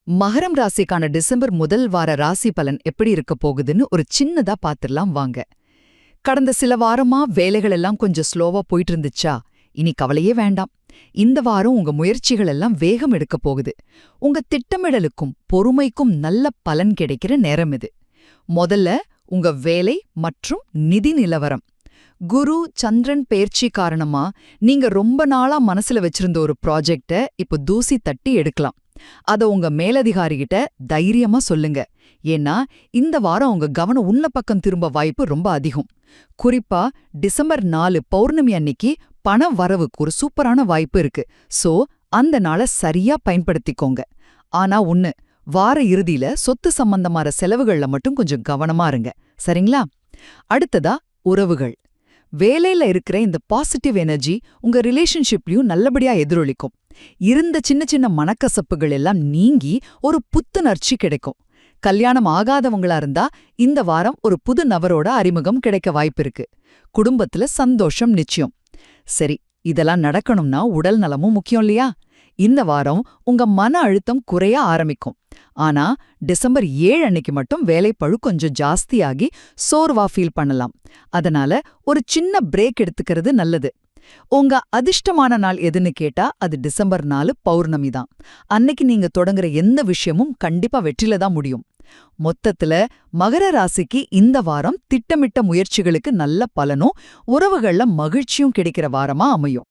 மகரம் ராசிக்கான டிசம்பர் முதல் வார ராசி பலன் எப்படி இருக்க போகுதுன்னு ஒரு சின்னதா பாத்துடலாம் வாங்க. கடந்த சில வாரமா வேலைகள் எல்லாம் கொஞ்சம் ஸ்லோவா போயிட்டு இருந்துச்சா? இனி கவலையே வேண்டாம். இந்த வாரம் உங்க முயற்சிகள் எல்லாம் வேகம் எடுக்க போகுது. உங்க திட்டமிடலுக்கும் பொறுமைக்கும் நல்ல பலன் கிடைக்கிற நேரம் இது. முதல்ல உங்க வேலை மற்றும் நிதி நிலவரம். குரு சந்திரன் பெயர்ச்சி காரணமா நீங்க ரொம்ப நாளா மனசுல வச்சிருந்த ஒரு ப்ராஜெக்ட இப்போ தூசி தட்டி எடுக்கலாம். அத உங்க மேலதிகாரிகிட்ட தைரியமா சொல்லுங்க. ஏன்னா இந்த வாரம் உங்க கவனம் உன்ன பக்கம் திரும்ப வாய்ப்பு ரொம்ப அதிகம். குறிப்பா டிசம்பர் 4 பௌர்ணமி அன்னிக்கு பண வரவுக்கு ஒரு சூப்பரான வாய்ப்பு இருக்கு. சோ அந்த நாளை சரியா பயன்படுத்திக்கோங்க. ஆனா வார இறுதியில சொத்து சம்பந்தமான செலவுகள்ல மட்டும் கொஞ்சம் கவனமா இருங்க. சரிங்களா? அடுத்ததா உறவுகள். வேலையில இருக்கிற இந்த பாசிட்டிவ் எனர்ஜி உங்க ரிலேஷன்ஷிப்லயும் நல்லபடியா எதிரொலிக்கும். இருந்த சின்ன சின்ன மனக்கசப்புகள் எல்லாம் நீங்கி ஒரு புத்துணர்ச்சி கிடைக்கும். கல்யாணம் ஆகாதவங்களா இருந்தா இந்த வாரம் ஒரு புது நபரோட அறிமுகம் கிடைக்க வாய்ப்பிருக்கு. குடும்பத்துல சந்தோஷம் நிச்சயம். சரி, இதெல்லாம் நடக்கணும்னா உடல் நலமும் முக்கியம் இல்லையா? இந்த வாரம் உங்க மன அழுத்தம் குறைய ஆரம்பிக்கும். ஆனா டிசம்பர் 7 அன்னைக்கு மட்டும் வேலைப்பழு கொஞ்சம் ஜாஸ்தியாகி சோர்வா ஃபீல் பண்ணலாம். அதனால ஒரு சின்ன பிரேக் எடுத்துக்கிறது நல்லது. உங்க அதிர்ஷ்டமான நாள் எதுன்னு கேட்டா அது டிசம்பர் 4 பௌர்ணமி தான். அன்னைக்கு நீங்க தொடங்குற எந்த விஷயமும் கண்டிப்பா வெற்றில தான் முடியும். மொத்தத்துல மகர ராசிக்கு இந்த வாரம் திட்டமிட்ட முயற்சிகளுக்கு நல்ல பலனும் உறவுகள்ல மகிழ்ச்சியும் கிடைக்கிற வாரமா அமையும்.